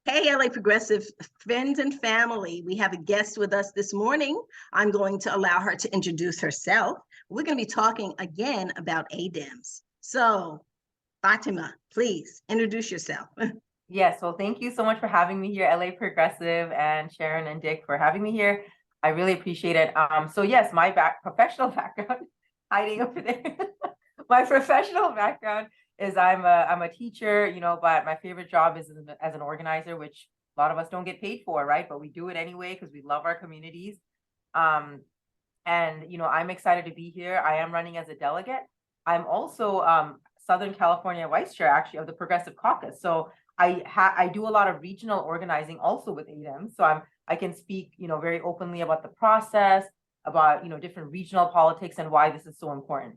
Hey, LA Progressive friends and family. We have a guest with us this morning. I'm going to allow her to introduce herself. We're going to be talking again about ADEMs. So, Fatima, please introduce yourself. Yes, well, thank you so much for having me here, LA Progressive, and Sharon and Dick for having me here. I really appreciate it. So yes, my professional background, hiding over there. My professional background is I'm a teacher, but my favorite job is as an organizer, which a lot of us don't get paid for, right? But we do it anyway because we love our communities. Um, and I'm excited to be here. I am running as a delegate. I'm also Southern California Vice Chair, actually, of the Progressive Caucus. So I do a lot of regional organizing also with ADEM. So I can speak, very openly about the process, about different regional politics and why this is so important.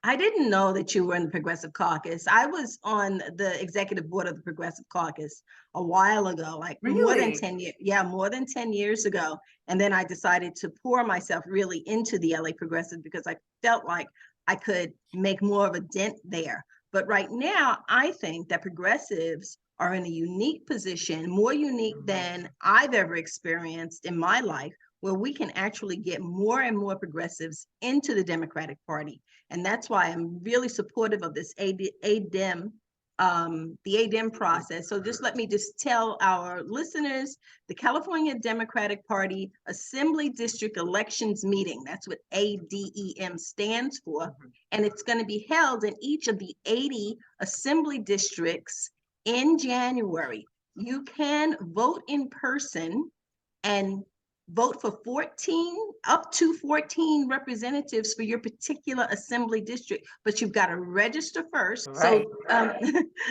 I didn't know that you were in the Progressive Caucus. I was on the executive board of the Progressive Caucus a while ago, like more than Really? 10 years. Yeah, more than 10 years ago. And then I decided to pour myself really into the LA Progressive because I felt like I could make more of a dent there. But right now, I think that progressives are in a unique position, more unique than I've ever experienced in my life, where we can actually get more and more progressives into the Democratic Party. And that's why I'm really supportive of this ADEM, the ADEM process. So just let me just tell our listeners, the California Democratic Party Assembly District Elections Meeting, that's what ADEM stands for, and it's going to be held in each of the 80 assembly districts in January. You can vote in person and vote for 14, up to 14 representatives for your particular assembly district, but you've got to register first. Right.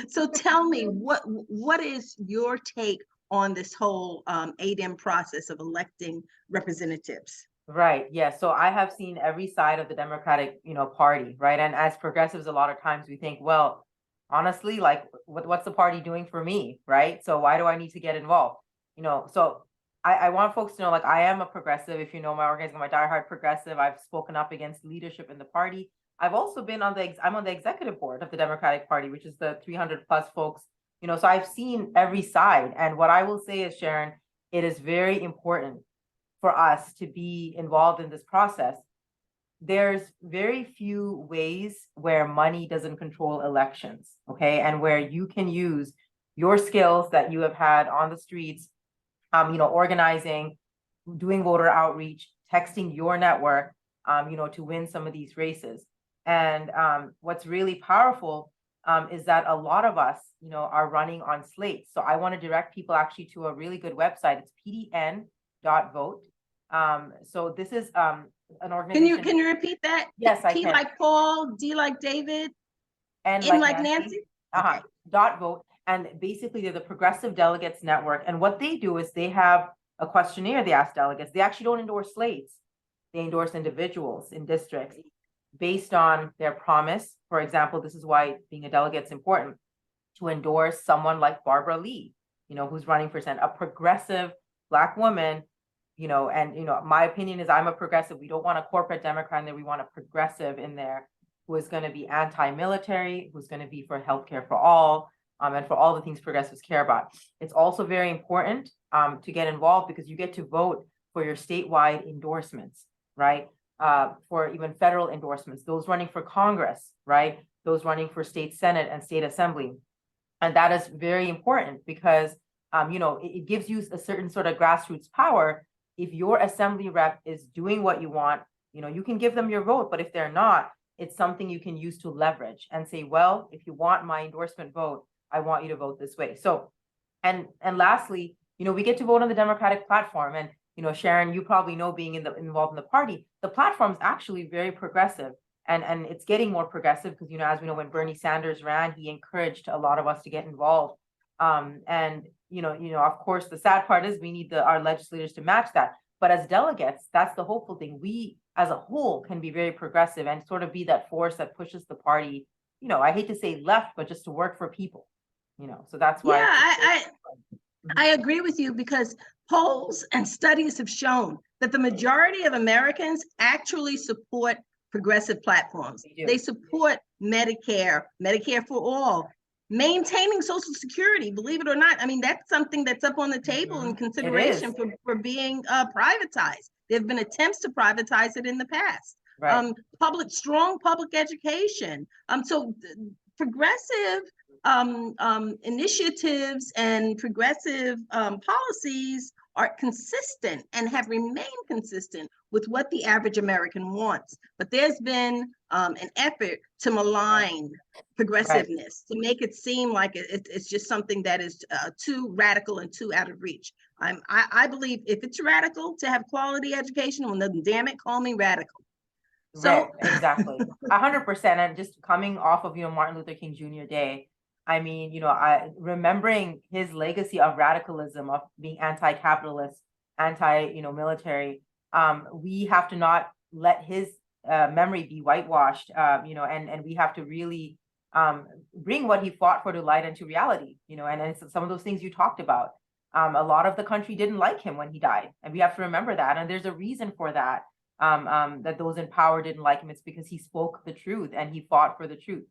So tell me, what is your take on this whole ADEM process of electing representatives? Right. Yeah. So I have seen every side of the Democratic, party, right? And as progressives, a lot of times we think, well, honestly, like what's the party doing for me, right? So why do I need to get involved? So I want folks to know, like, I am a progressive. If you know my organization, I'm a diehard progressive. I've spoken up against leadership in the party. I've also been I'm on the executive board of the Democratic Party, which is the 300 plus folks, so I've seen every side. And what I will say is, Sharon, it is very important for us to be involved in this process. There's very few ways where money doesn't control elections, okay? And where you can use your skills that you have had on the streets, organizing, doing voter outreach, texting your network, to win some of these races. And what's really powerful is that a lot of us, are running on slates. So I want to direct people actually to a really good website. It's pdn.vote. So this is an organization. Can you repeat that? Yes, I P can. like Paul, D like David, N N like like Nancy. Nancy. Okay. .vote. And basically they're the Progressive Delegates Network. And what they do is they have a questionnaire they ask delegates. They actually don't endorse slates. They endorse individuals in districts based on their promise. For example, this is why being a delegate is important, to endorse someone like Barbara Lee, who's running for Senate, a progressive Black woman, and my opinion is I'm a progressive. We don't want a corporate Democrat in there. We want a progressive in there who is going to be anti-military, who's going to be for healthcare for all, and for all the things progressives care about. It's also very important to get involved because you get to vote for your statewide endorsements, right? For even federal endorsements, those running for Congress, right? Those running for state Senate and state assembly. And that is very important because, it gives you a certain sort of grassroots power. If your assembly rep is doing what you want, you can give them your vote. But if they're not, it's something you can use to leverage and say, well, if you want my endorsement vote, I want you to vote this way. So, and lastly, we get to vote on the Democratic platform. And, Sharon, you probably know, being involved in the party, the platform is actually very progressive. And it's getting more progressive because, as we know, when Bernie Sanders ran, he encouraged a lot of us to get involved. And, of course, the sad part is we need our legislators to match that. But as delegates, that's the hopeful thing. We, as a whole, can be very progressive and sort of be that force that pushes the party, I hate to say left, but just to work for people, so that's why. Yeah, I agree with you because polls and studies have shown that the majority of Americans actually support progressive platforms. They support Medicare, Medicare for all, maintaining Social Security, believe it or not. I mean, that's something that's up on the table in consideration for being privatized. There have been attempts to privatize it in the past. Right. Strong public education. So progressive initiatives and progressive policies are consistent and have remained consistent with what the average American wants. But there's been an effort to malign progressiveness, to make it seem like it's just something that is too radical and too out of reach. I believe if it's radical to have quality education, well, then damn it, call me radical. So right, exactly, 100%. And just coming off of, Martin Luther King Jr. Day, I mean, I remembering his legacy of radicalism, of being anti-capitalist, military. We have to not let his memory be whitewashed, and we have to really bring what he fought for to light into reality, and it's some of those things you talked about. A lot of the country didn't like him when he died, and we have to remember that. And there's a reason for that, that those in power didn't like him. It's because he spoke the truth and he fought for the truth.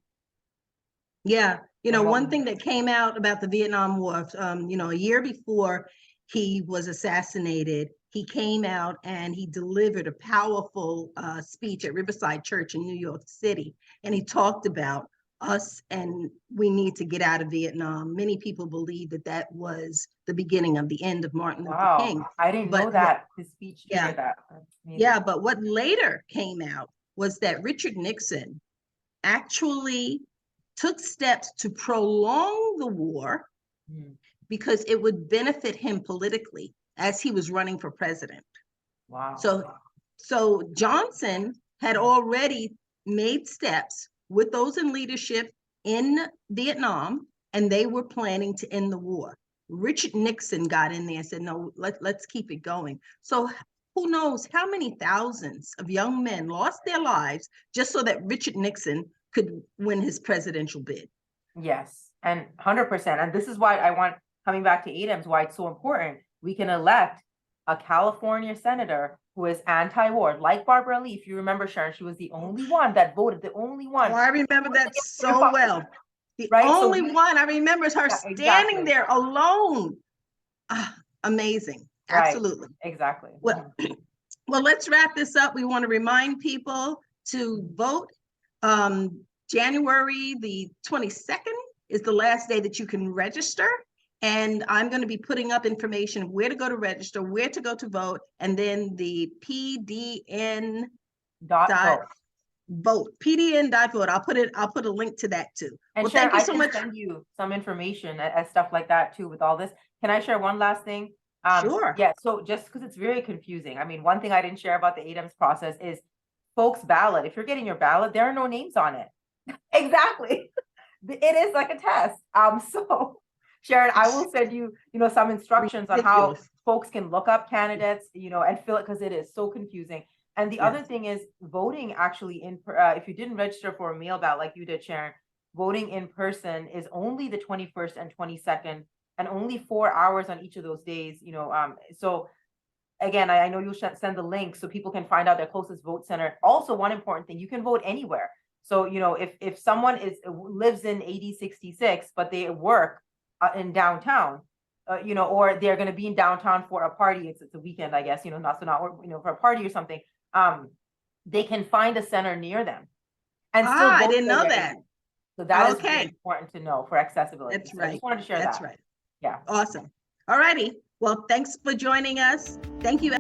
Yeah, one thing that came out about the Vietnam War, a year before he was assassinated, he came out and he delivered a powerful speech at Riverside Church in New York City. And he talked about us and we need to get out of Vietnam. Many people believe that was the beginning of the end of Martin Luther King. I didn't know that. His speech. Yeah, but what later came out was that Richard Nixon actually took steps to prolong the war because it would benefit him politically as he was running for president. Wow. So Johnson had already made steps with those in leadership in Vietnam, and they were planning to end the war. Richard Nixon got in there and said, no, let's keep it going. So who knows how many thousands of young men lost their lives just so that Richard Nixon could win his presidential bid. Yes, and 100%. And this is why I want, coming back to ADEMs, why it's so important. We can elect a California senator who is anti-war, like Barbara Lee. If you remember, Sharon, she was the only one that voted, the only one. Oh, I remember that so well. The only one. I remember her standing there alone. Amazing. Absolutely. Right. Exactly. Well, let's wrap this up. We want to remind people to vote. January the 22nd is the last day that you can register. And I'm going to be putting up information of where to go to register, where to go to vote, and then the PDN.vote. PDN.vote. I'll put a link to that too. And well, Sharon, thank you so much. I can send you some information and stuff like that too with all this. Can I share one last thing? Sure. Yeah. So just because it's very confusing. I mean, one thing I didn't share about the ADEMs process is folks' ballot. If you're getting your ballot, there are no names on it. Exactly. It is like a test. So Sharon, I will send you, some instructions on how folks can look up candidates, and fill it, because it is so confusing. And the other thing is voting actually if you didn't register for a mail ballot like you did, Sharon, voting in person is only the 21st and 22nd, and only 4 hours on each of those days, so again, I know you'll send the link so people can find out their closest vote center. Also, one important thing, you can vote anywhere. So, if someone lives in AD 66, but they work in downtown, or they're going to be in downtown for a party, it's a weekend, I guess, not for a party or something, they can find a center near them. And still I didn't know that. So that is really important to know for accessibility. That's right. I just wanted to share that. That's right. Yeah. Awesome. All righty. Well, thanks for joining us. Thank you.